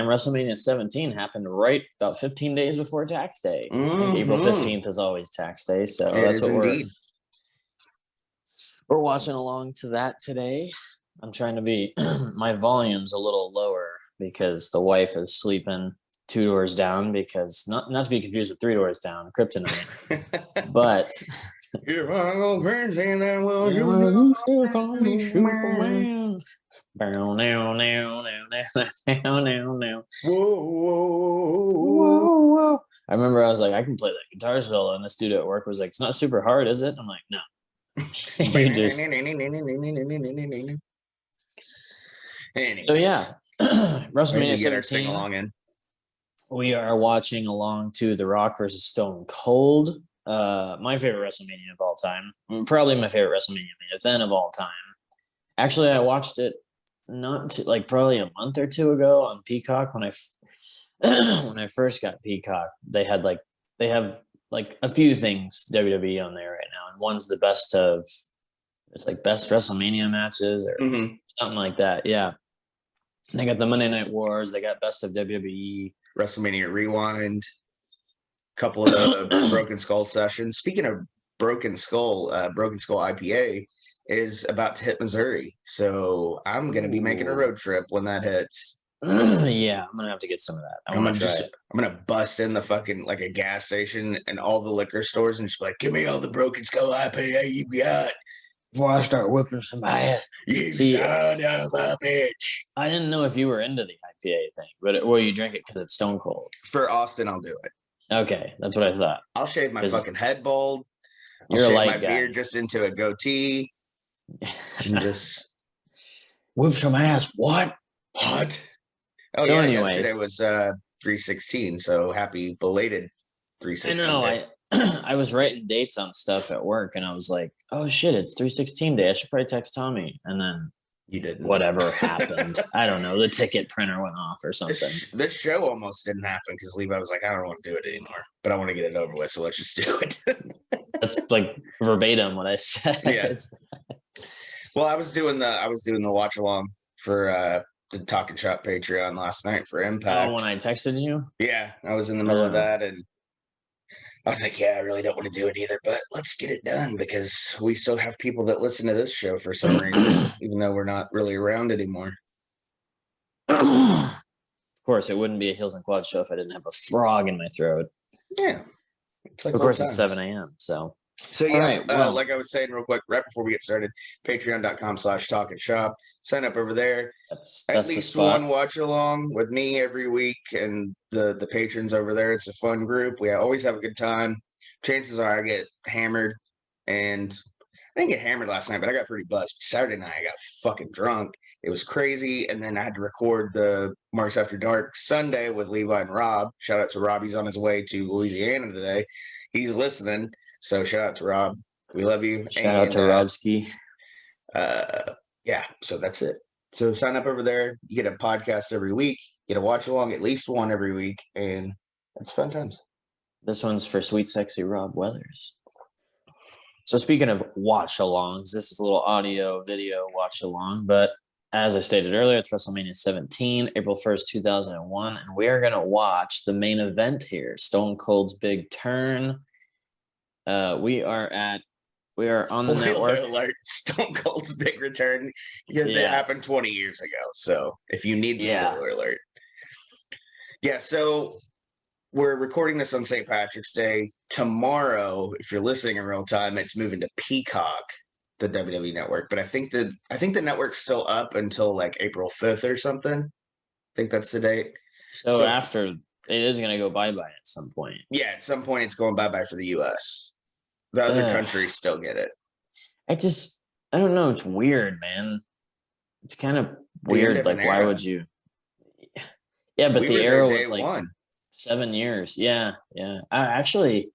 WrestleMania 17 happened right about 15 days before tax day. I think April Mm-hmm. 15th is always tax day, so It that's is what indeed. we're watching along to that today. I'm trying to be my volume's a little lower because the wife is sleeping 2 doors down, because not to be confused with 3 doors down, kryptonite. But If I go crazy, then will you still call me Superman. Now, now, now, now, now, now, now. Whoa. I remember I was like, I can play that guitar solo, and this dude at work was like, it's not super hard, is it? I'm like, no. You just... So yeah, WrestleMania 17. In. We are watching along to The Rock versus Stone Cold. My favorite WrestleMania of all time. Probably my favorite WrestleMania event of all time. Actually, I watched it probably a month or two ago on Peacock when I first got Peacock. They have a few things WWE on there right now, and one's the best WrestleMania matches or something like that. Yeah, and they got the Monday Night Wars. They got best of WWE, WrestleMania Rewind, couple of the Broken Skull sessions. Speaking of Broken Skull IPA is about to hit Missouri, so I'm gonna be making a road trip when that hits. Yeah, I'm gonna have to get some of that. I'm gonna bust in the fucking like a gas station and all the liquor stores and just be like, give me all the Broken Skull IPA you got before I start whipping some ass. You son of a bitch! I didn't know if you were into the IPA thing, or you drink it because it's Stone Cold. For Austin, I'll do it. Okay, that's what I thought. I'll shave my fucking head bald. I'll shave my beard just into a goatee. And just whip some ass. What? Oh so yeah, anyways, yesterday was 3/16, so happy belated 3/16. I know. I was writing dates on stuff at work, and I was like, "Oh shit, it's 3/16 day. I should probably text Tommy." And then you didn't. Whatever happened, I don't know. The ticket printer went off or something. This show almost didn't happen because Levi was like, "I don't want to do it anymore, but I want to get it over with, so let's just do it." That's like verbatim what I said. Yeah. Well, I was doing the Watchalong for the Talking Shop Patreon last night for Impact. Oh, when I texted you? Yeah, I was in the middle of that, and I was like, yeah, I really don't want to do it either, but let's get it done because we still have people that listen to this show for some reason, even though we're not really around anymore. Of course, it wouldn't be a Heels and Quads show if I didn't have a frog in my throat. Yeah. It's like, of course, it's 7 a.m., so... So yeah, right, like I was saying real quick, right before we get started, patreon.com/talkandshop. Sign up over there. That's at least one watch along with me every week and the patrons over there. It's a fun group. We always have a good time. Chances are I get hammered, and I didn't get hammered last night, but I got pretty buzzed. Saturday night I got fucking drunk. It was crazy, and then I had to record the Marks After Dark Sunday with Levi and Rob. Shout out to Rob. He's on his way to Louisiana today. He's listening. So shout out to Rob. We love you. Shout out to Robski. Yeah, so that's it. So sign up over there. You get a podcast every week. You get a watch along, at least one every week, and it's fun times. This one's for sweet, sexy Rob Weathers. So speaking of watch alongs, this is a little audio video watch along, but as I stated earlier, it's WrestleMania 17, April 1st, 2001, and we are going to watch the main event here, Stone Cold's Big Turn. We are on the network. Alert, Stone Cold's big return, because it happened 20 years ago. So if you need the spoiler alert. Yeah, so we're recording this on St. Patrick's Day. Tomorrow, if you're listening in real time, it's moving to Peacock, the WWE network. But I think the network's still up until like April 5th or something. I think that's the date. So after, it is going to go bye-bye at some point. Yeah, at some point it's going bye-bye for the U.S. The other countries still get it. I don't know. It's weird, man. It's kind of weird. Like, why would you? Yeah, but the era was like 7 years. Yeah. Actually,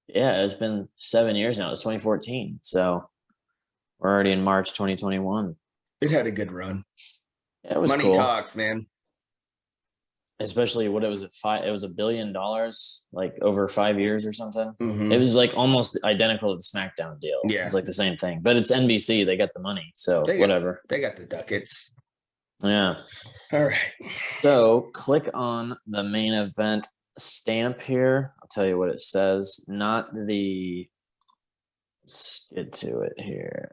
it's been 7 years now. It's 2014. So we're already in March 2021. It had a good run. Yeah, it was Money cool. Talks, man. Especially what it was it was $1 billion, like over 5 years or something. Mm-hmm. It was like almost identical to the SmackDown deal. Yeah, it's like the same thing, but it's NBC. They got the money, so whatever. They got the ducats. Yeah. All right. So click on the main event stamp here. I'll tell you what it says. Not the. Let's get to it here.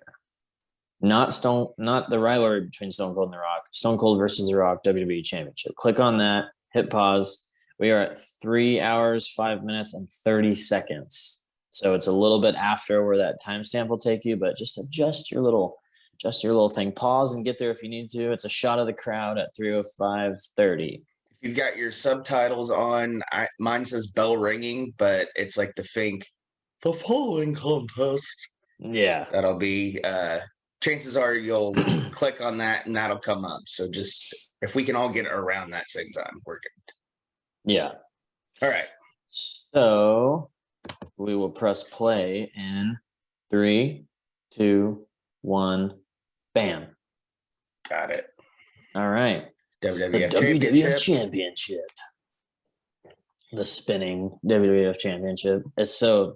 Not the rivalry between Stone Cold and The Rock. Stone Cold versus The Rock WWE Championship. Click on that. Hit pause. We are at 3 hours, 5 minutes, and 30 seconds. So it's a little bit after where that timestamp will take you, but just adjust your little thing. Pause and get there if you need to. It's a shot of the crowd at 3:05:30. You've got your subtitles on. Mine says bell ringing, but it's like the following contest. Yeah. That'll be chances are you'll click on that and that'll come up. So just if we can all get around that same time, we're good. Yeah. All right. So we will press play in 3, 2, 1, bam. Got it. All right. WWF The WWF Championship. Championship. The spinning WWF Championship. It's so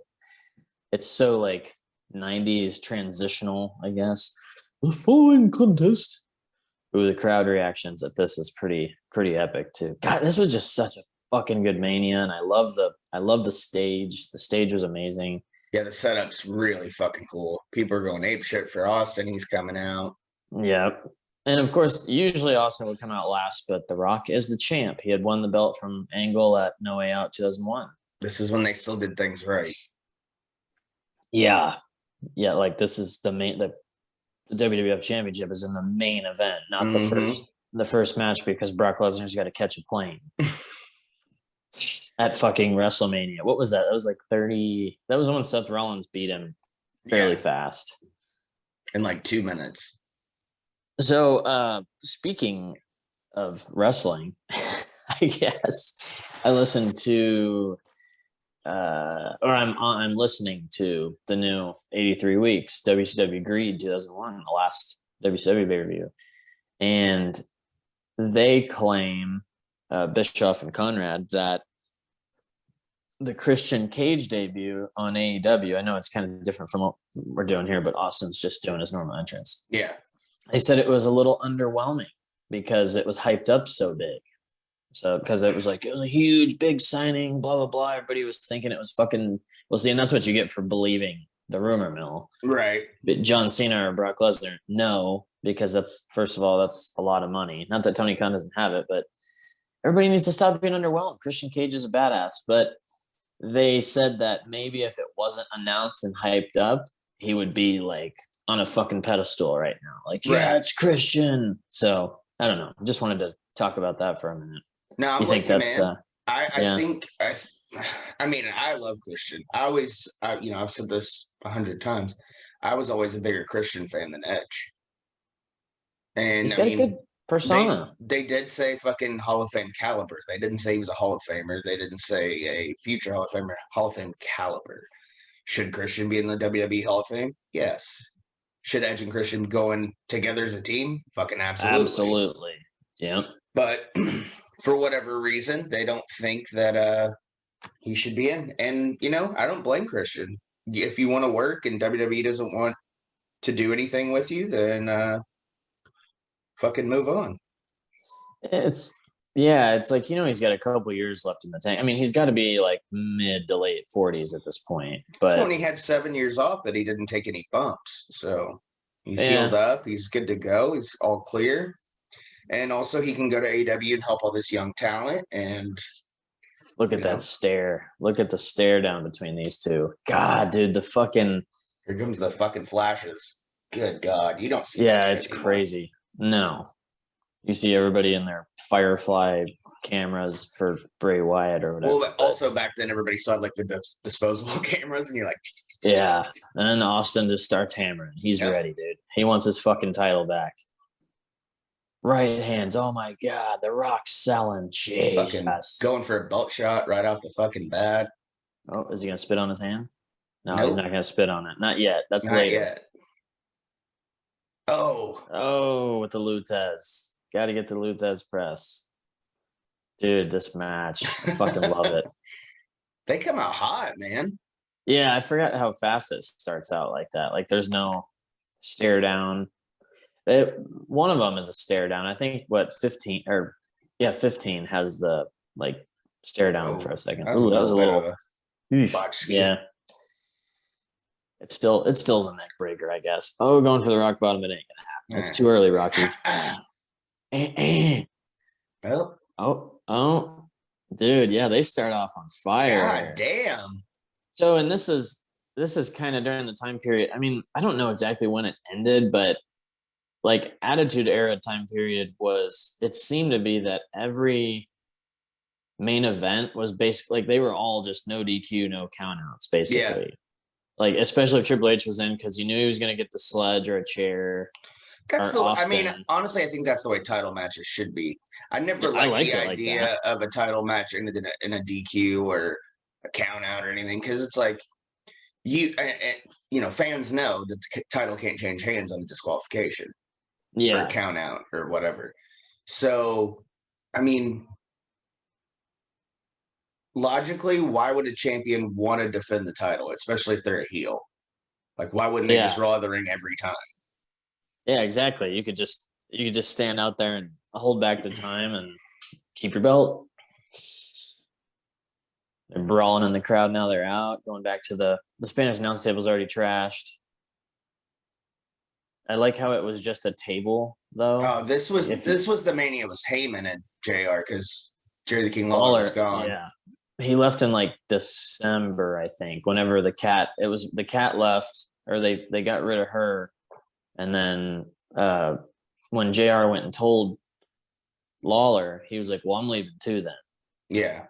like 90s transitional, I guess. The following contest. Ooh, the crowd reactions at this is pretty epic too. God, this was just such a fucking good Mania, and I love the stage. The stage was amazing. Yeah, the setup's really fucking cool. People are going apeshit for Austin. He's coming out. Yeah. And of course, usually Austin would come out last, but The Rock is the champ. He had won the belt from Angle at No Way Out 2001. This is when they still did things right. Yeah. Yeah, like this is the WWF Championship is in the main event, not the first match, because Brock Lesnar's got to catch a plane at fucking WrestleMania. What was that? That was like 30. That was when Seth Rollins beat him fairly fast in like 2 minutes. So, speaking of wrestling, I guess I listened to, I'm listening to the new 83 Weeks WCW Greed 2001, the last WCW pay-per-view, and they claim, Bischoff and Conrad, that the Christian Cage debut on AEW, I know it's kind of different from what we're doing here, but Austin's just doing his normal entrance. Yeah. They said it was a little underwhelming because it was hyped up so big. So, because it was a huge, big signing, blah, blah, blah. Everybody was thinking it was fucking, well, see, and that's what you get for believing the rumor mill. Right. But John Cena or Brock Lesnar, no, because that's, first of all, that's a lot of money. Not that Tony Khan doesn't have it, but everybody needs to stop being underwhelmed. Christian Cage is a badass. But they said that maybe if it wasn't announced and hyped up, he would be like on a fucking pedestal right now. Like, yeah, it's Christian. So I don't know. Just wanted to talk about that for a minute. No, I'm you think that's man. I mean, I love Christian. I always, I've said this 100 times. I was always a bigger Christian fan than Edge. And he's got a good persona. They did say fucking Hall of Fame caliber. They didn't say he was a Hall of Famer. They didn't say a future Hall of Famer. Hall of Fame caliber. Should Christian be in the WWE Hall of Fame? Yes. Should Edge and Christian go in together as a team? Fucking absolutely. Absolutely. Yeah. But for whatever reason, they don't think that he should be in. And, I don't blame Christian. If you want to work and WWE doesn't want to do anything with you, then fucking move on. It's like, he's got a couple years left in the tank. I mean, he's got to be like mid to late 40s at this point. But he had 7 years off that he didn't take any bumps. So he's healed up. He's good to go. He's all clear. And also he can go to AEW and help all this young talent. And look at that stare. Look at the stare down between these two. God, dude, here comes the fucking flashes. Good God. You don't see that it's anymore. Crazy. No. You see everybody in their Firefly cameras for Bray Wyatt or whatever. Well, also back then everybody saw like the disposable cameras and you're like, yeah. And then Austin just starts hammering. He's ready, dude. He wants his fucking title back. Right hands. Oh my God. The Rock's selling. Jesus. Going for a belt shot right off the fucking bat. Oh, is he going to spit on his hand? No, he's not going to spit on it. Not yet. That's not later. Yet. Oh, with the Lutez. Got to get the Lutez press. Dude, this match. I fucking love it. They come out hot, man. Yeah, I forgot how fast it starts out like that. Like there's no stare down. One of them is a stare down. I think 15 or 15 has the like stare down for a second. That was Ooh, that was a bit little. of a botch ski. Yeah. It's still a neck breaker, I guess. Oh, going for the rock bottom. It ain't gonna happen. It's too early, Rocky. Oh, dude, yeah, they start off on fire. God damn. So, and this is kind of during the time period. I mean, I don't know exactly when it ended, but like Attitude Era time period it seemed to be that every main event was basically like they were all just no DQ, no countouts, basically. Yeah. Like, especially if Triple H was in, because you knew he was going to get the sledge or a chair. I mean, honestly, I think that's the way title matches should be. I never liked the idea of a title match in a DQ or a count out or anything, because it's like fans know that the title can't change hands on a disqualification or a count out or whatever. So, I mean, logically, why would a champion want to defend the title, especially if they're a heel? Like, why wouldn't they just roll out the ring every time? Yeah, exactly. You could just stand out there and hold back the time and keep your belt. They're brawling in the crowd now. They're out. Going back to the Spanish announce table's already trashed. I like how it was just a table, though. Oh, this was the Mania. It was Heyman and JR because Jerry the King Lawler was gone. Yeah, he left in like December, I think. Whenever the cat left, or they got rid of her, and then when JR went and told Lawler, he was like, "Well, I'm leaving too." Then, yeah.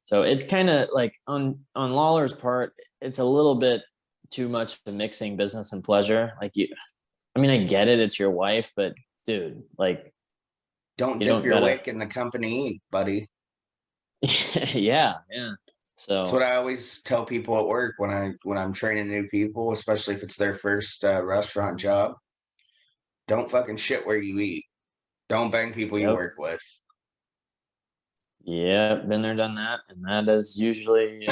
So it's kind of like on Lawler's part, it's a little bit too much of mixing business and pleasure. Like I mean, I get it. It's your wife, but dude, like, don't dip your wick in the company, buddy. yeah. So that's what I always tell people at work when I'm training new people, especially if it's their first restaurant job. Don't fucking shit where you eat. Don't bang people you work with. Yeah, been there, done that, and that is usually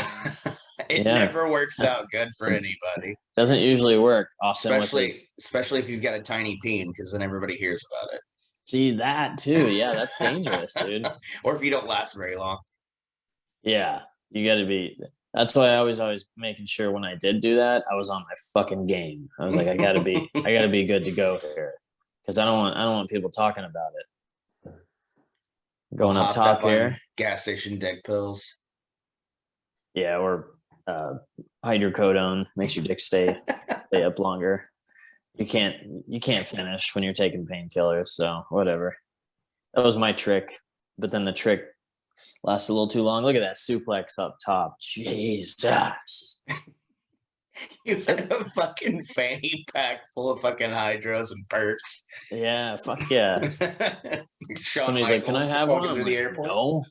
it never works out good for anybody. Doesn't usually work. Especially if you've got a tiny peen, because then everybody hears about it. See that too? Yeah, that's dangerous, dude. Or if you don't last very long. Yeah, you got to be. That's why I always making sure when I did do that, I was on my fucking game. I was like, I gotta be good to go here, because I don't want people talking about it. Going up top here, gas station dick pills. Yeah, or hydrocodone makes your dick stay up longer. You can't finish when you're taking painkillers, so whatever. That was my trick, but then the trick lasted a little too long. Look at that suplex up top. Jesus. You had a fucking fanny pack full of fucking hydros and perks. Yeah, fuck yeah. Somebody's like, "Can I have one?" I'm like, no.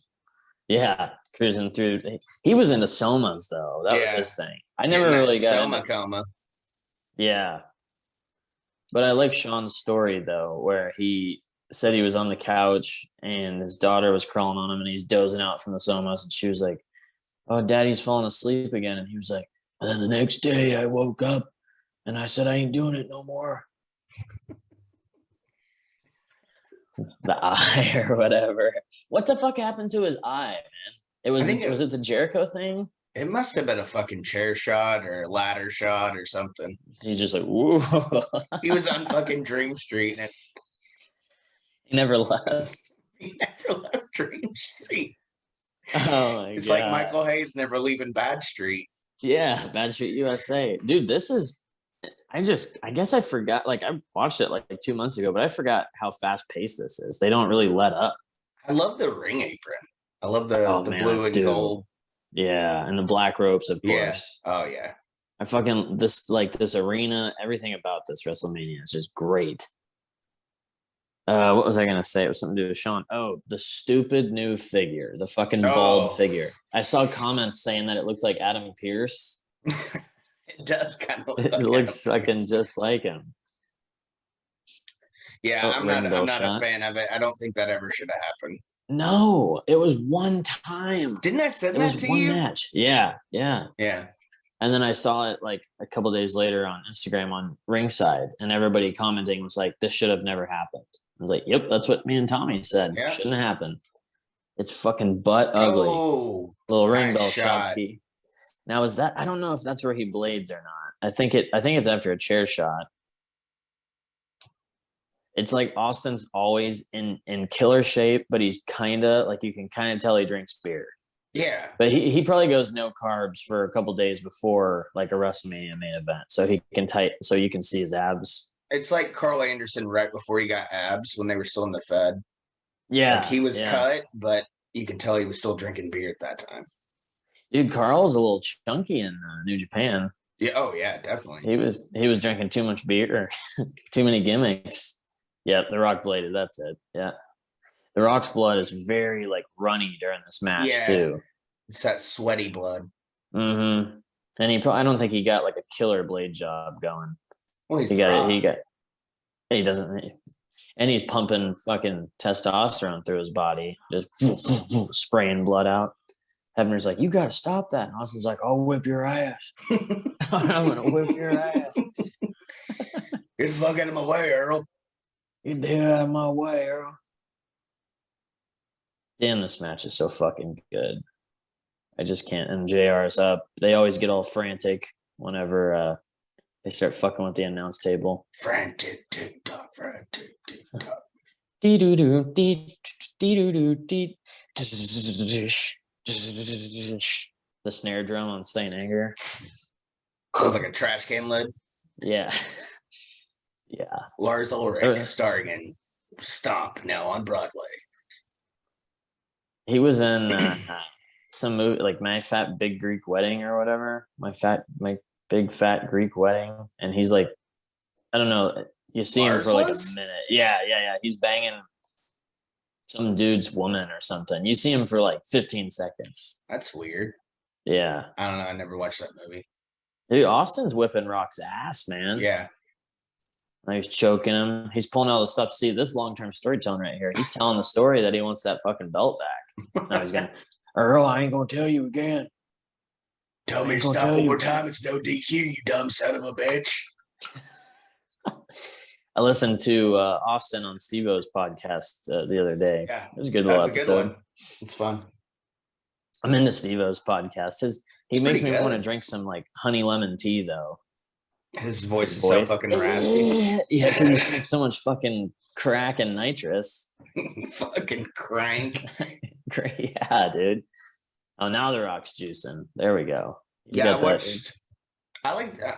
Yeah, cruising through. He was into somas though. That was his thing. I never really got soma coma. Yeah, but I like Sean's story though, where he said he was on the couch and his daughter was crawling on him and he's dozing out from the somas, and she was like, "Oh, Daddy's falling asleep again," and he was like, "And then the next day I woke up and I said I ain't doing it no more." The eye or whatever. What the fuck happened to his eye, man? Was it the Jericho thing? It must have been a fucking chair shot or a ladder shot or something. He's just like, woo. He was on fucking Dream Street. And he never left. He never left Dream Street. Oh my It's like Michael Hayes never leaving Bad Street. Yeah, Bad Street USA. Dude, this is I guess I forgot. Like, I watched it like 2 months ago, but I forgot how fast paced this is. They don't really let up. I love the ring apron. I love the blue and gold. Yeah, and the black ropes, of course. Yeah. Oh yeah. I fucking this arena, everything about this WrestleMania is just great. What was I gonna say? It was something to do with Sean. Oh, the stupid new figure, the fucking bald figure. I saw comments saying that it looked like Adam Pearce. It does kind of look it looks fucking just like him. Yeah, I'm not a fan of it. I don't think that ever should have happened. No, it was one time. Didn't I send that to you? Match. Yeah. I And then I saw it like a couple days later on Instagram on Ringside, and everybody commenting was like, "This should have never happened." I was like, "Yep, that's what me and Tommy said. Yeah. Shouldn't happen. It's fucking butt ugly." Oh, Little ring nice bell shot. Shotsky. Now is that? I don't know if that's where he blades or not. I think it's after a chair shot. It's like Austin's always in killer shape, but he's kind of like, you can kind of tell he drinks beer. Yeah. But he probably goes no carbs for a couple days before like a WrestleMania main event, so he can so you can see his abs. It's like Carl Anderson right before he got abs when they were still in the Fed. Yeah, like he was cut, but you could tell he was still drinking beer at that time. Dude, Carl's a little chunky in New Japan. Yeah. Oh yeah, definitely. He was drinking too much beer, too many gimmicks. Yeah, The Rock bladed. That's it. Yeah. The Rock's blood is very like runny during this match too. It's that sweaty blood. Mm-hmm. And I don't think he got like a killer blade job going. Well, he doesn't, and he's pumping fucking testosterone through his body, just spraying blood out. Hebner's like, "You got to stop that." And Austin's like, "I'll whip your ass. I'm gonna whip your ass. Get the fuck out of my way, Earl. Get the hell out of my way, Earl." Damn, this match is so fucking good. I just can't. And JR is up. They always get all frantic whenever they start fucking with the announce table. Frantic tick-tock, frantic tick-tock. Dee-doo-doo, dee-doo-doo, dee. The snare drum on Saint Anger. Sounds like a trash can lid. Yeah. Yeah. Lars Ulrich starring in Stomp now on Broadway. He was in some movie like My Fat Big Greek Wedding or whatever. My Big Fat Greek Wedding. And he's like, I don't know. You see him for like a minute. Yeah. He's banging some dude's woman or something. You see him for like 15 seconds. That's weird. Yeah. I don't know. I never watched that movie. Dude, Austin's whipping Rock's ass, man. Yeah. He's choking him. He's pulling all the stuff. See, this long-term storytelling right here. He's telling the story that he wants that fucking belt back. Now he's going, "Earl, I ain't going to tell you again. Tell me to stop one more time. It's no DQ, you dumb son of a bitch." I listened to Austin on Steve-O's podcast the other day. Yeah. It was a good little episode. Good one. It's fun. I'm into Steve-O's podcast. He makes me want to drink some like honey lemon tea though. His voice is so fucking raspy. Yeah, because he smokes so much fucking crack and nitrous. Fucking crank. Yeah, dude. Oh, now The Rock's juicing. There we go. I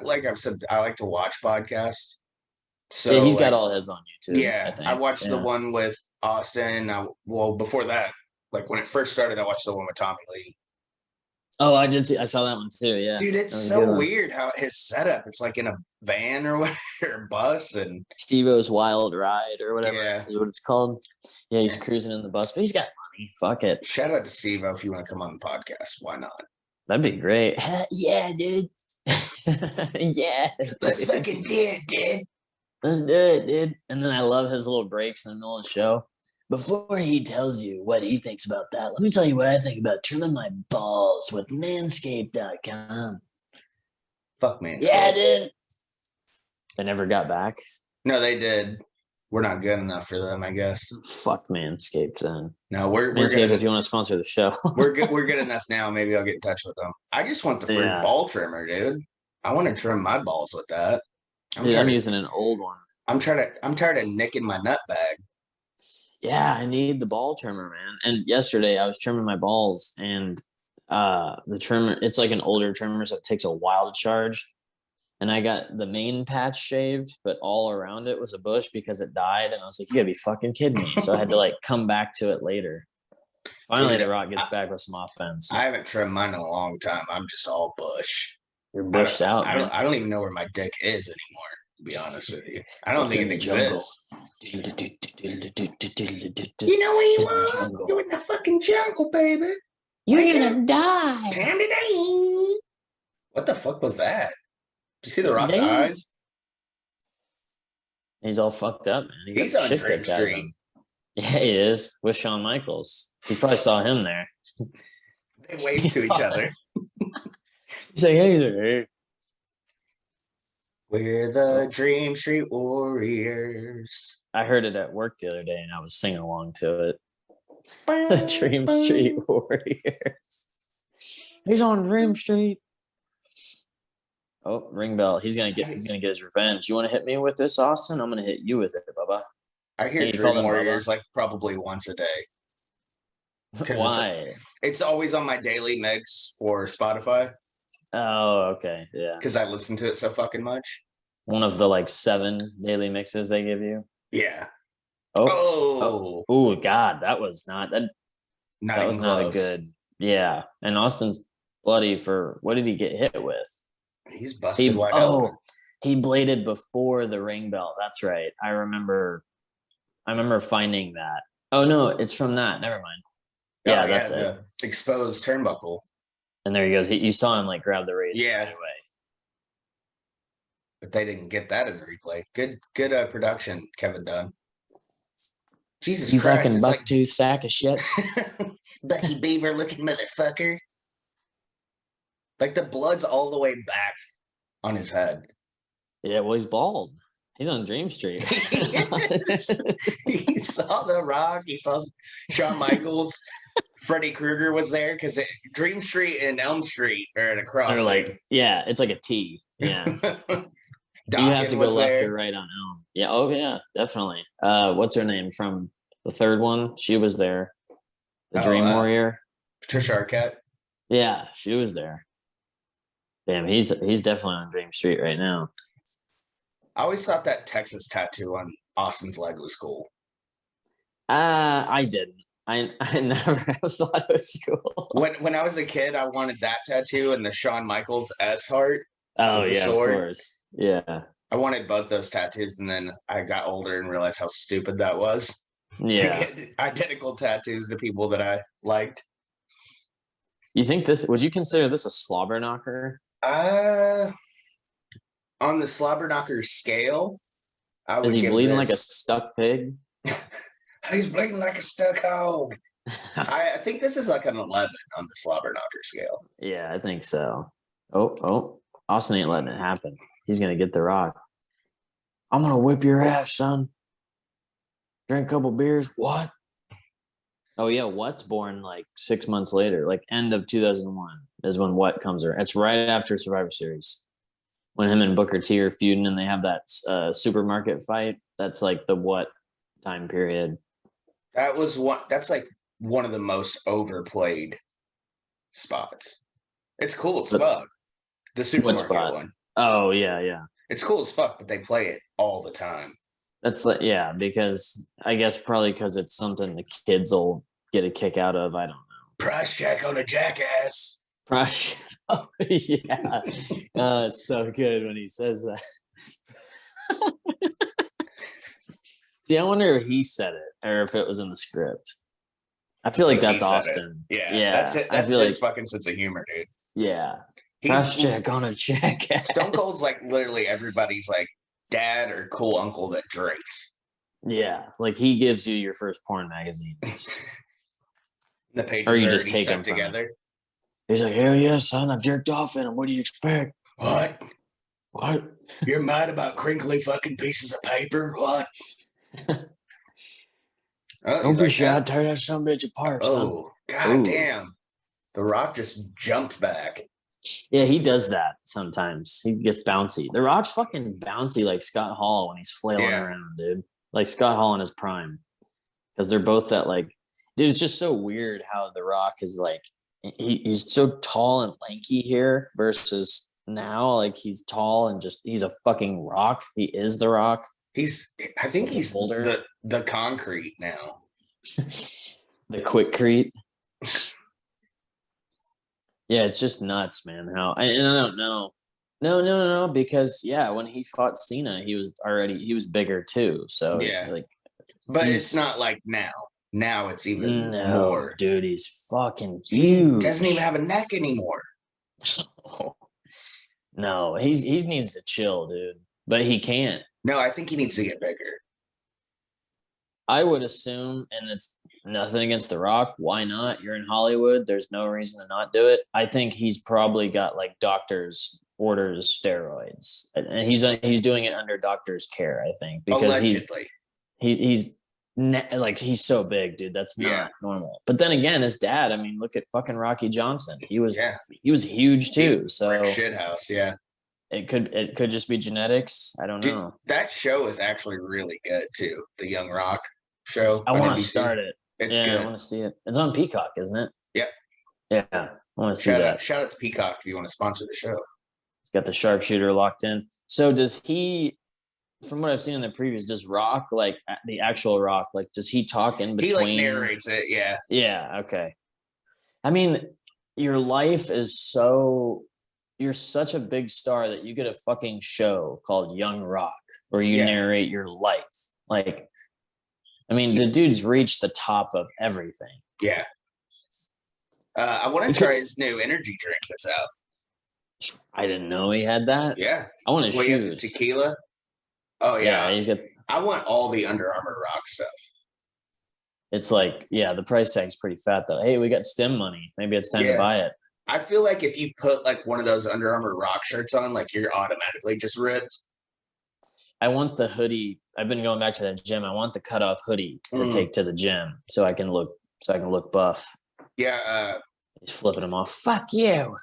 like I've said, I like to watch podcasts. So yeah, he's got all his on YouTube. Yeah, I watched the one with Austin. Before that, like when it first started, I watched the one with Tommy Lee. Oh, I saw that one too. Yeah, dude, it's so weird how his setup. It's like in a van or whatever, or bus, and Steve-O's Wild Ride or whatever is what it's called. Yeah, he's cruising in the bus, but he's got money. Fuck it. Shout out to Steve-O if you want to come on the podcast. Why not? That'd be great. Yeah, dude. Yeah. Let's fucking do it, dude. Let's do it, dude. And then I love his little breaks in the middle of the show. Before he tells you what he thinks about that, let me tell you what I think about trimming my balls with manscaped.com. Fuck Manscaped. Yeah, dude. They never got back. No, they did. We're not good enough for them, I guess. Fuck Manscaped then. No, we're Manscaped good. If you want to sponsor the show. We're good enough now. Maybe I'll get in touch with them. I just want the free ball trimmer, dude. I want to trim my balls with that. I'm using an old one. I'm tired of nicking my nut bag. Yeah, I need the ball trimmer, man. And yesterday I was trimming my balls, and the trimmer, it's like an older trimmer, so it takes a while to charge. And I got the main patch shaved, but all around it was a bush because it died. And I was like, you gotta be fucking kidding me. So I had to like come back to it later. Finally, The Rock gets back with some offense. I haven't trimmed mine in a long time. I'm just all bush. You're bushed out. I don't even know where my dick is anymore, to be honest with you. I don't think it exists. You know where you are? You're in the fucking jungle, baby. You're gonna die. Time to die. What the fuck was that? Did you see The Rock's eyes? He's all fucked up, man. He's on Drake Street. Yeah, he is. With Shawn Michaels. He probably saw him there. They waved to each other. He's like, hey there. We're the Dream Street Warriors. I heard it at work the other day, and I was singing along to it. The Dream Street Warriors. He's on Dream Street. Oh, ring bell. He's gonna get his revenge. You want to hit me with this, Austin? I'm gonna hit you with it, Bubba. I hear Dream Warriors like probably once a day. Why? It's always on my daily mix for Spotify. Oh, okay. Yeah. Because I listen to it so fucking much. One of the like 7 daily mixes they give you. Yeah. Oh, God, that was not that. That was not a good. Yeah, and Austin's bloody for what did he get hit with? He's busted wide open. He bladed before the ring bell. That's right. I remember finding that. Oh no, it's from that. Never mind. Yeah, that's it. Exposed turnbuckle. And there he goes. You saw him like grab the razor. Yeah. Anyway. But they didn't get that in the replay. Good production, Kevin Dunn. Jesus you Christ. You fucking bucktooth sack of shit. Bucky Beaver looking motherfucker. Like the blood's all the way back on his head. Yeah, well, he's bald. He's on Dream Street. He saw The Rock. He saw Shawn Michaels. Freddy Krueger was there because Dream Street and Elm Street are at a cross. They're like, yeah, it's like a T. Yeah. You have to go left or right on Elm. Yeah. Oh, yeah, definitely. What's her name from the third one? She was there. The Dream Warrior. Patricia Arquette. Yeah, she was there. Damn, he's definitely on Dream Street right now. I always thought that Texas tattoo on Austin's leg was cool. I didn't. I never thought it was cool. When I was a kid, I wanted that tattoo and the Shawn Michaels S heart. Oh yeah, sword. Of course. Yeah. I wanted both those tattoos, and then I got older and realized how stupid that was. Yeah. To get identical tattoos to people that I liked. You think would you consider this a slobber knocker? On the slobber knocker scale, I would. Is he bleeding like a stuck pig? He's bleeding like a stuck hog. I think this is like an 11 on the slobber knocker scale. Yeah, I think so. Oh, Austin ain't letting it happen. He's gonna get the Rock. I'm gonna whip your ass, son. Drink a couple beers. What? Oh yeah, What's born like 6 months later, like end of 2001 is when What comes around. It's right after Survivor Series, when him and Booker T are feuding and they have that supermarket fight. That's like the What time period. That's like one of the most overplayed spots. It's cool as fuck. The supermarket one. Oh yeah. It's cool as fuck, but they play it all the time. That's like, yeah, because I guess probably because it's something the kids will get a kick out of. I don't know. Price check on a jackass. Price. Oh, yeah. It's so good when he says that. See, I wonder if he said it or if it was in the script. I feel like that's Austin. Yeah. That's it. That's his fucking sense of humor, dude. Yeah. Price check on a jackass. Stone Cold's like literally everybody's like dad or cool uncle that drinks. Yeah, like he gives you your first porn magazines. The pages or you just take them together. He's like, hell yeah, son, I jerked off in them. What do you expect? What? You're mad about crinkly fucking pieces of paper? What? Don't be shy. Tear that son bitch apart, son. God damn. The Rock just jumped back. Yeah, he does that sometimes. He gets bouncy. The Rock's fucking bouncy like Scott Hall when he's flailing around, dude. Like Scott Hall in his prime. Because they're both that like, dude, it's just so weird how The Rock is like, he's so tall and lanky here versus now, like he's tall and just, he's a fucking rock. He is The Rock. I think he's older. The concrete now. The quickcrete. Yeah, it's just nuts, man. How I don't know. No, because when he fought Cena, he was bigger too. So but it's not like now. Now it's even more. Dude, he's fucking huge. He doesn't even have a neck anymore. No, he needs to chill, dude. But he can't. No, I think he needs to get bigger. I would assume, and Nothing against The Rock. Why not? You're in Hollywood. There's no reason to not do it. I think he's probably got like doctors orders steroids, and he's doing it under doctor's care. I think because Allegedly. he's so big, dude. That's not normal. But then again, his dad. I mean, look at fucking Rocky Johnson. He was huge too. So shithouse. Yeah. It could just be genetics. I don't know. That show is actually really good too. The Young Rock show. I want to start it. It's good. I want to see it. It's on Peacock, isn't it? Yep. Yeah. I want to see that. Shout out to Peacock if you want to sponsor the show. He's got the sharpshooter locked in. So does he, from what I've seen in the previews, does Rock, like the actual Rock, like does he talk in between? He like narrates it, yeah. Yeah, okay. I mean, your life is so, you're such a big star that you get a fucking show called Young Rock where you narrate your life. Like, I mean, the dude's reached the top of everything. Yeah. I want to try his new energy drink that's out. I didn't know he had that. Yeah. I want his shoes. Tequila. Oh, yeah. He's got. I want all the Under Armour Rock stuff. It's like, the price tag's pretty fat, though. Hey, we got stim money. Maybe it's time to buy it. I feel like if you put, like, one of those Under Armour Rock shirts on, like, you're automatically just ripped. I want the hoodie. I've been going back to that gym. I want the cutoff hoodie to take to the gym so I can look buff. Yeah. He's flipping them off. Fuck you.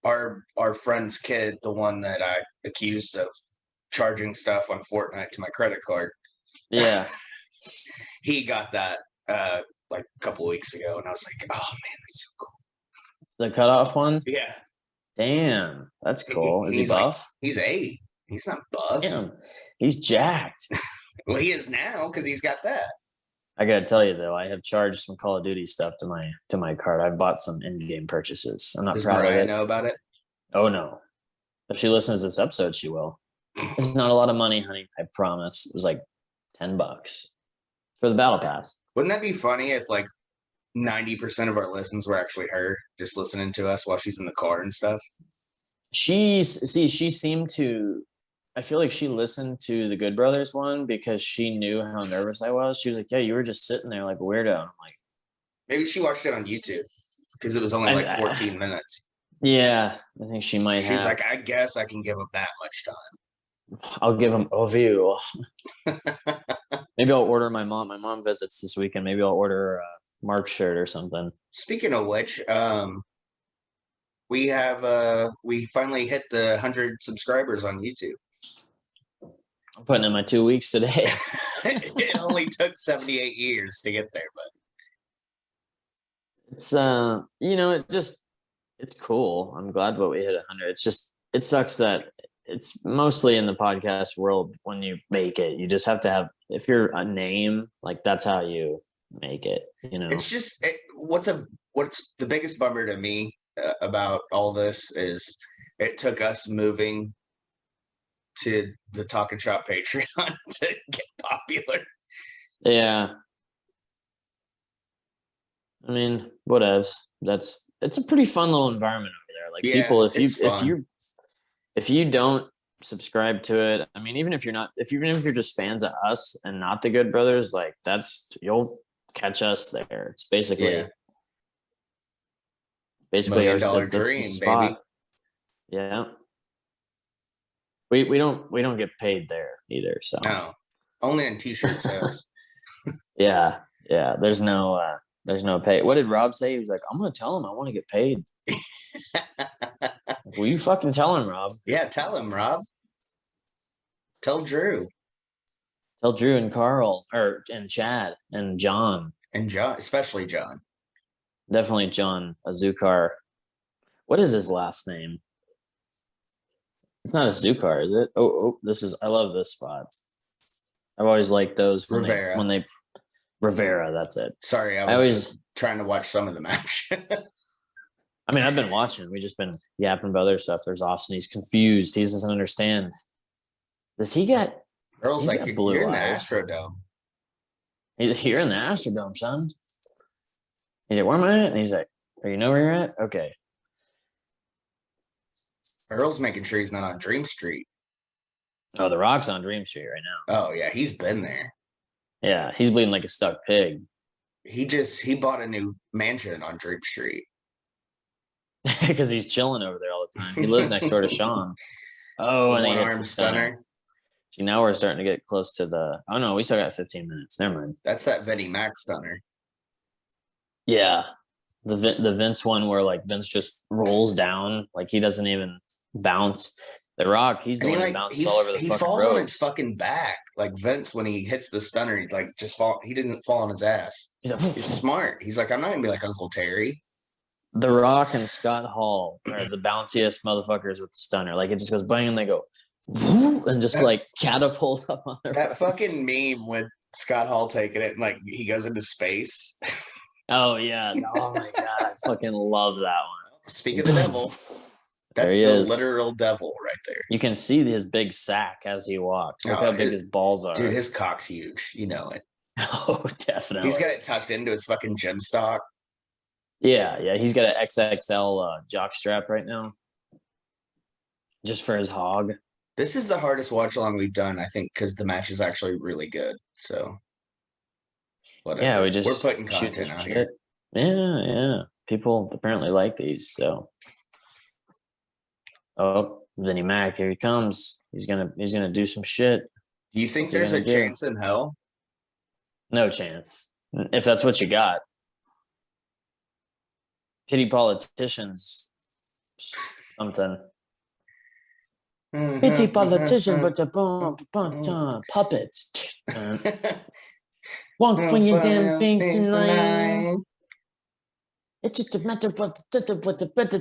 Our friend's kid, the one that I accused of charging stuff on Fortnite to my credit card. Yeah. He got that like a couple weeks ago, and I was like, oh man, that's so cool. The cutoff one? Yeah. Damn. That's cool. Is he buff? Like, he's 8. He's not buff. Damn. He's jacked. Well, he is now because he's got that. I gotta tell you though, I have charged some Call of Duty stuff to my card. I've bought some in-game purchases. I'm not proud of it. Know about it? Oh no. If she listens to this episode, she will. It's not a lot of money, honey. I promise. It was like $10 for the battle pass. Wouldn't that be funny if like 90% of our listens were actually her just listening to us while she's in the car and stuff? She seemed to. I feel like she listened to the Good Brothers one because she knew how nervous I was. She was like, "Yeah, you were just sitting there like a weirdo." And I'm like, maybe she watched it on YouTube because it was only like 14 minutes. Yeah, I think she might have. She's like, I guess I can give him that much time. I'll give him a view. Maybe I'll order my mom. My mom visits this weekend. Maybe I'll order a Mark shirt or something. Speaking of which, we finally hit the 100 subscribers on YouTube. I'm putting in my 2 weeks today. It only took 78 years to get there, but it's it's cool. I'm glad we hit 100. It's just, it sucks that it's mostly in the podcast world. When you make it, you just have to have, if you're a name, like that's how you make it, It's just, what's the biggest bummer to me about all this is it took us moving to the Talking Shop Patreon to get popular. Yeah. I mean, whatevs. It's a pretty fun little environment over there. Like people, if you don't subscribe to it, I mean, even if you're just fans of us and not the Good Brothers, like you'll catch us there. It's basically $1 million our dream, spot. baby. Yeah. We don't get paid there either. So no, only on t-shirt sales. Yeah. There's no pay. What did Rob say? He was like, I'm gonna tell him I want to get paid. Will you fucking tell him, Rob? Yeah, tell him, Rob. Tell Drew. Tell Drew and Carl, and Chad and John. And John, especially John. Definitely John Azukar. What is his last name? It's not Azukar, is it? Oh, I love this spot. I've always liked those Rivera. Rivera, that's it. Sorry, I was trying to watch some of the match. I mean, I've been watching. We've just been yapping about other stuff. There's Austin. He's confused. He doesn't understand. Does he got Earl's like, blue you're in the eyes. Astrodome. He's here in the Astrodome, son. He's like, where am I at? And he's like, oh, you know where you're at? Okay. Earl's making sure he's not on Dream Street. Oh, The Rock's on Dream Street right now. Oh, yeah. He's been there. Yeah, he's bleeding like a stuck pig. he bought a new mansion on Dream Street. Because he's chilling over there all the time. He lives next door to Sean. Oh, and he hits the stunner. See, now we're starting to get close to the. Oh no, we still got 15 minutes. Never mind. That's that Vinnie Mac stunner. Yeah, the Vince one where like Vince just rolls down, like he doesn't even bounce. The Rock, he's the one who bounces all over the fucking ropes. He falls on his fucking back. Like Vince, when he hits the stunner, he's like just fall. He didn't fall on his ass. He's smart. He's like, I'm not gonna be like Uncle Terry. The Rock and Scott Hall are the bounciest motherfuckers with the stunner. Like it just goes bang and they go and just like catapult up on their that ropes. Fucking meme with Scott Hall taking it and like he goes into space. Oh yeah. Oh my god. I fucking love that one. Speak of the devil. That's the literal devil right there. You can see his big sack as he walks. Look how big his balls are. Dude, his cock's huge. You know it. Oh, definitely. He's got it tucked into his fucking gym stock. Yeah. He's got an XXL jock strap right now. Just for his hog. This is the hardest watch along we've done, I think, because the match is actually really good. So, whatever. Yeah, we're putting content out here. Yeah. People apparently like these. So, oh, Vinnie Mac, here he comes. He's gonna do some shit. Do you think there's a chance in hell? No chance. If that's what you got. Pity politicians. Something. Pity politicians, but the puppets. Walk for your damn things tonight. It's just a matter of what's a better.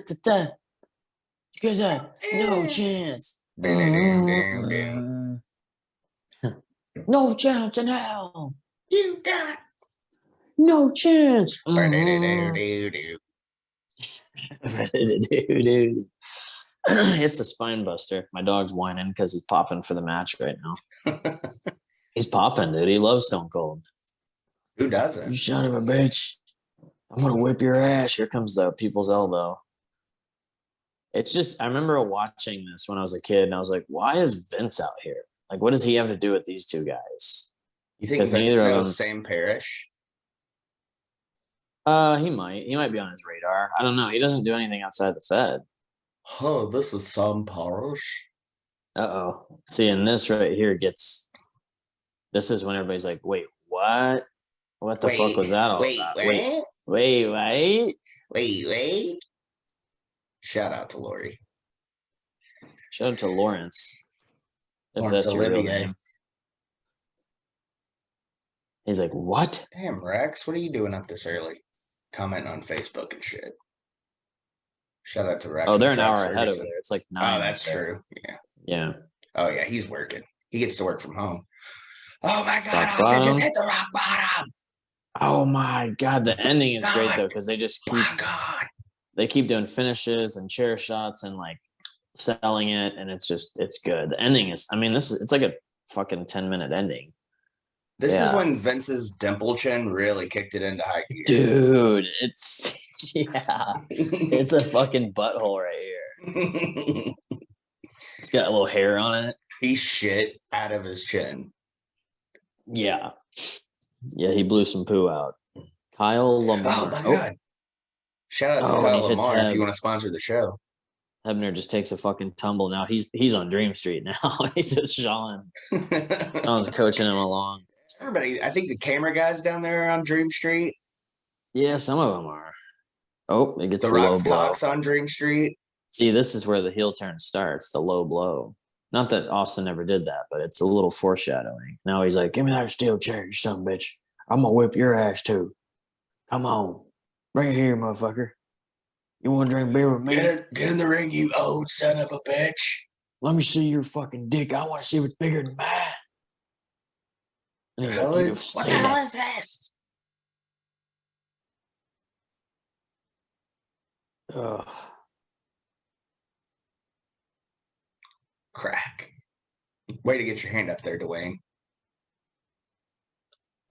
You guys have no chance. No chance in hell. You got no chance. It's a spine buster. My dog's whining because he's popping for the match right now. He's popping, dude. He loves Stone Cold. Who doesn't? You son of a bitch. I'm going to whip your ass. Here comes the people's elbow. It's just, I remember watching this when I was a kid, and I was like, why is Vince out here? Like, what does he have to do with these two guys? You think Vince knows Sam Parrish? He might. He might be on his radar. I don't know. He doesn't do anything outside the Fed. Oh, this is Sam Parrish. Uh-oh. See, and this right here this is when everybody's like, wait, what? What the fuck was that all about? Wait. Shout out to Lori. Shout out to Lawrence. If Lawrence that's your real Olivier. name. He's like, what? Damn, Rex, what are you doing up this early? Commenting on Facebook and shit. Shout out to Rex. Oh, they're an hour ahead over there. It's like 9. Oh, that's true. Yeah. Oh, yeah, he's working. He gets to work from home. Oh, my God, Austin just hit the rock bottom. Oh, my God. The ending is great, though, because they just keep doing finishes and chair shots and, like, selling it, and it's good. The ending is, it's like a fucking 10-minute ending. This is when Vince's dimple chin really kicked it into high gear. Dude, it's a fucking butthole right here. It's got a little hair on it. He shit out of his chin. Yeah, he blew some poo out. Kyle Lamar. Oh my God! Shout out to Kyle Lamar if you want to sponsor the show. Hebner just takes a fucking tumble now. He's on Dream Street now. He's just Sean. Sean's coaching him along. Everybody, I think the camera guys down there are on Dream Street. Yeah, some of them are. Oh, it gets the low blow. Cox on Dream Street. See, this is where the heel turn starts, the low blow. Not that Austin never did that, but it's a little foreshadowing. Now he's like, give me that steel chair, you son of a bitch. I'm going to whip your ass too. Come on. Bring it here, motherfucker. You want to drink beer with me? Get in the ring, you old son of a bitch. Let me see your fucking dick. I want to see what's bigger than mine. And he's like, what the hell is this? Ugh. Crack. Way to get your hand up there, Dwayne.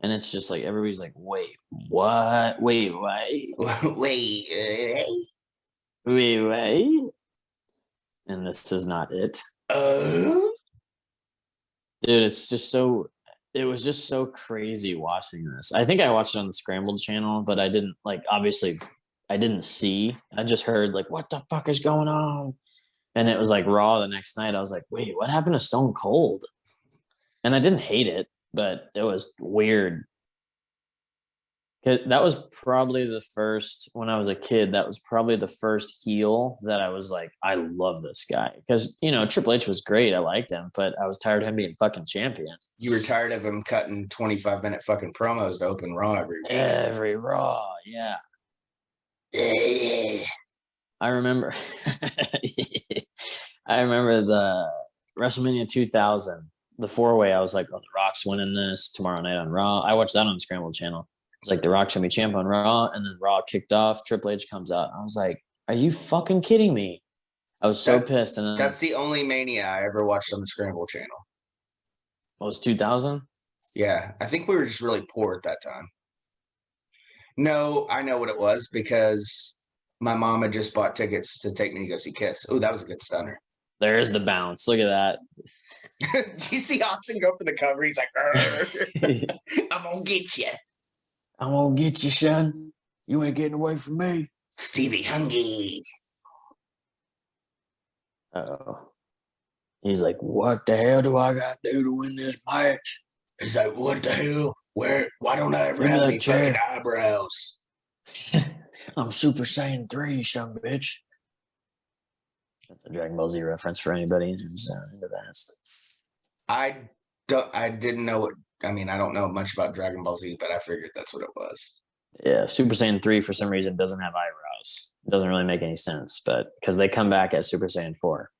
And it's just like, everybody's like, wait, what? Wait. Wait. And this is not it. Dude, it's just so, it was just so crazy watching this. I think I watched it on the Scrambled channel, but I didn't like obviously I didn't see. I just heard like what the fuck is going on? And it was like Raw the next night. I was like, wait, what happened to Stone Cold? And I didn't hate it, but it was weird. That was probably the first when I was a kid. That was probably the first heel that I was like, I love this guy because Triple H was great. I liked him, but I was tired of him being fucking champion. You were tired of him cutting 25-minute fucking promos to open Raw every week. Every Raw, yeah. I remember. I remember the WrestleMania 2000, the 4-way. I was like, oh, The Rock's winning this tomorrow night on Raw. I watched that on the Scramble channel. It's like The Rock's gonna be champ on Raw, and then Raw kicked off. Triple H comes out. I was like, "Are you fucking kidding me?" I was so pissed. And then that's the only Mania I ever watched on the Scramble channel. What was 2000? Yeah, I think we were just really poor at that time. No, I know what it was because my mom had just bought tickets to take me to go see Kiss. Oh, that was a good stunner. There's the bounce. Look at that. Did you see Austin go for the cover? He's like, I'm gonna get you. I'm gonna get you, son. You ain't getting away from me. Stevie Hungee. Oh. He's like, what the hell do I got to do to win this match? He's like, what the hell? Why don't I ever have any fucking eyebrows? I'm Super Saiyan 3, son of a bitch. That's a Dragon Ball Z reference for anybody who's into that. I didn't know what. I mean, I don't know much about Dragon Ball Z, but I figured that's what it was. Yeah, Super Saiyan 3 for some reason doesn't have eyebrows. It doesn't really make any sense, but because they come back as Super Saiyan 4.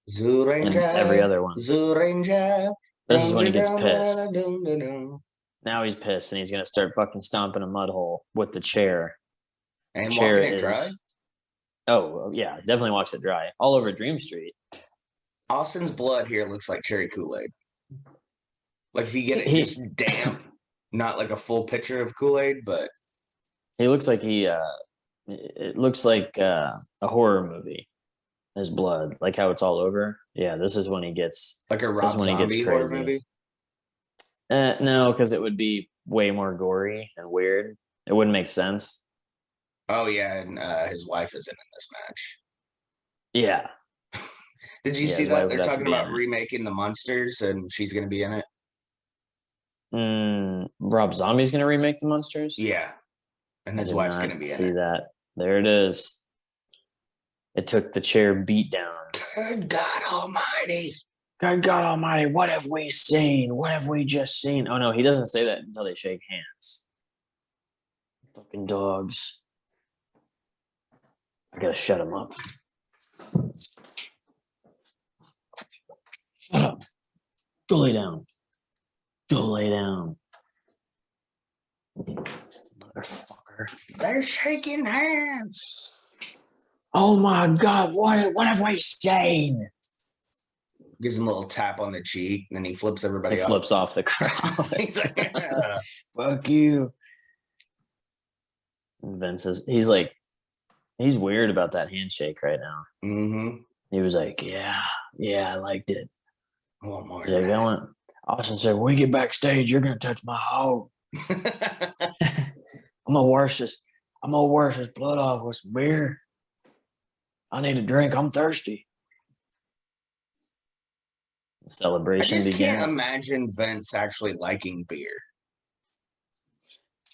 Zoranger, and every other one. Zoranger. This is when he gets pissed. Now he's pissed and he's going to start fucking stomping a mud hole with the chair. And walking it dry? Oh, yeah, definitely walks it dry. All over Dream Street. Austin's blood here looks like cherry Kool-Aid. Like if you get it just damp, not like a full pitcher of Kool-Aid, but he looks like it looks like a horror movie. His blood, like how it's all over. Yeah, this is when he gets like a Rob Zombie horror movie. No, because it would be way more gory and weird. It wouldn't make sense. Oh yeah, and his wife is in this match. Yeah. Did you see that they're talking about remaking the Munsters, and she's going to be in it? Rob Zombie's going to remake the Munsters. Yeah, and his wife's going to be in it. See that? There it is. It took the chair beat down. Good God Almighty! Good God Almighty! What have we seen? What have we just seen? Oh no, he doesn't say that until they shake hands. Fucking dogs! I gotta shut him up. Shut up. Go lay down. Go lay down. Motherfucker. They're shaking hands. Oh my God, what have we seen? Gives him a little tap on the cheek, and then he flips everybody off. He flips off the crowd. He's like, yeah. Fuck you. And Vince is, he's weird about that handshake right now. Mm-hmm. He was like, yeah, I liked it. One more. He's like, Austin said, when we get backstage, you're gonna touch my hog. I'm gonna wash this blood off with some beer. I need a drink. I'm thirsty. The celebration begins. I just can't imagine Vince actually liking beer.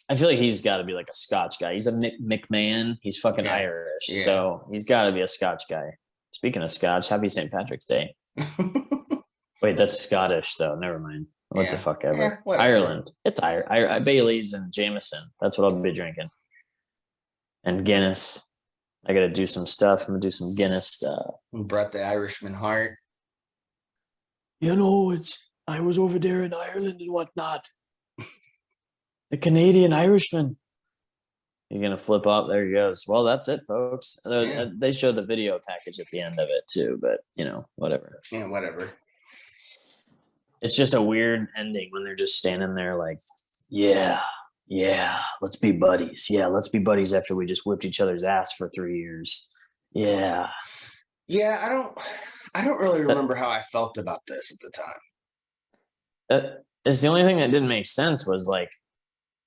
I feel like he's got to be like a Scotch guy. He's a McMahon. He's fucking Irish. Yeah. So he's got to be a Scotch guy. Speaking of Scotch, happy St. Patrick's Day. Wait, that's Scottish, though. Never mind. What the fuck ever. Ireland. It's Bailey's and Jameson. That's what I'll be drinking. And Guinness. I got to do some stuff. I'm going to do some Guinness stuff. Brought the Irishman heart. I was over there in Ireland and whatnot. The Canadian Irishman. You're going to flip up. There he goes. Well, that's it, folks. They showed the video package at the end of it, too. But, whatever. Yeah, whatever. It's just a weird ending when they're just standing there like, yeah, let's be buddies. Yeah, let's be buddies after we just whipped each other's ass for 3 years. Yeah. Yeah, I don't really remember how I felt about this at the time. It's the only thing that didn't make sense was like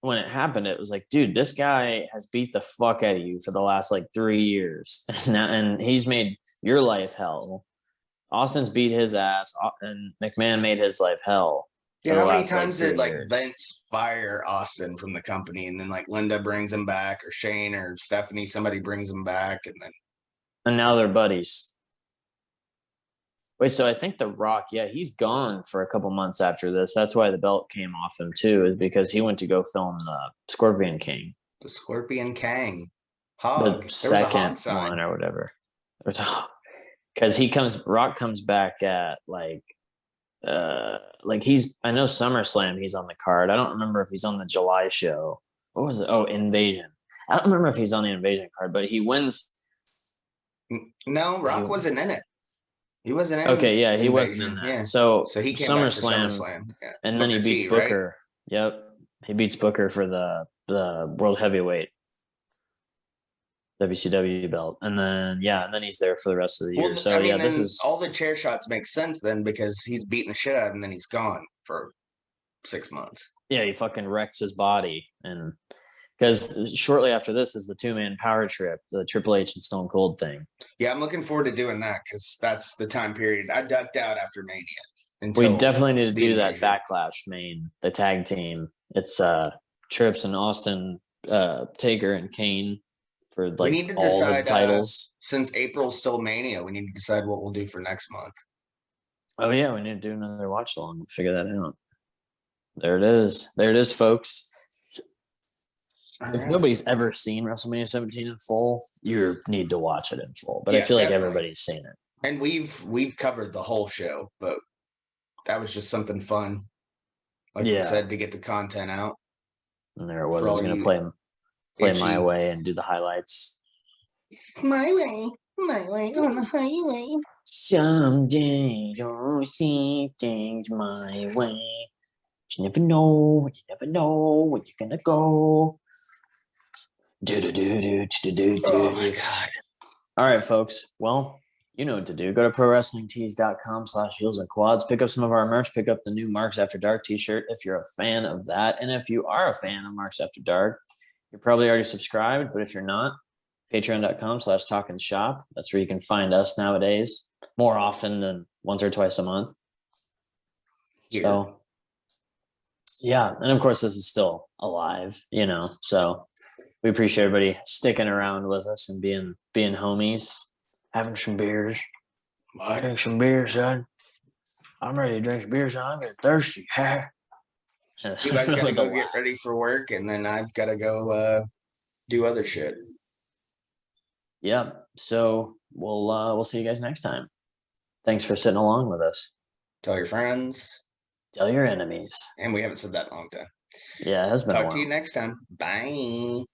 when it happened, it was like, dude, this guy has beat the fuck out of you for the last like 3 years, and he's made your life hell. Austin's beat his ass, and McMahon made his life hell. Yeah, For the how many last like times 3 did like years. Vince fire Austin from the company, and then like Linda brings him back, or Shane or Stephanie, somebody brings him back, and then And now they're buddies. Wait, so I think The Rock, yeah, he's gone for a couple months after this. That's why the belt came off him too, is because he went to go film the Scorpion King, the Scorpion Kang, the Hog. There was a second Hog sign. one or whatever. Because Rock comes back at like he's, I know SummerSlam he's on the card. I don't remember if he's on the July show. What was it? Oh, Invasion. I don't remember if he's on the Invasion card, but he wins. No, Rock wasn't in it. He wasn't in. Okay, yeah, he wasn't Invasion. in that. Yeah. So he came back for SummerSlam, SummerSlam. Yeah. and then he beats T, Booker. Right? Yep, he beats Booker for the World Heavyweight WCW belt, and then he's there for the rest of the year. So I mean, this is all the chair shots make sense then, because he's beating the shit out of him, and then he's gone for 6 months. Yeah, he fucking wrecks his body, and because shortly after this is the 2-man power trip, the Triple H and Stone Cold thing. Yeah, I'm looking forward to doing that, because that's the time period I ducked out after Mania. We definitely need to do that Backlash main, the tag team. It's Trips and Austin, Taker and Kane for like we need to all decide, the titles. Since April's still Mania, we need to decide what we'll do for next month. Oh yeah, we need to do another watch along and figure that out. There it is. There it is, folks. If nobody's ever seen WrestleMania 17 in full, you need to watch it in full. But I feel like everybody's seen it. And we've covered the whole show, but that was just something fun. Like you said, to get the content out. And there it was. I was going to play My Way and do the highlights. My way on the highway. Someday you'll see things my way. You never know where you're gonna go. Oh my God. All right, folks. Well, you know what to do. Go to prowrestlingtees.com/heels and quads. Pick up some of our merch. Pick up the new Marks After Dark t-shirt if you're a fan of that. And if you are a fan of Marks After Dark, you're probably already subscribed. But if you're not, patreon.com/talkandshop. That's where you can find us nowadays more often than once or twice a month. Here. So, yeah. And of course, this is still alive, so we appreciate everybody sticking around with us and being homies, having some beers. Drink some beer, son. I'm ready to drink some beer, son. I'm getting thirsty. You guys got to go get ready for work, and then I've got to go do other shit. Yep. So we'll see you guys next time. Thanks for sitting along with us. Tell your friends. Tell your enemies. And we haven't said that in a long time. Yeah, it has been a while. Talk to you next time. Bye.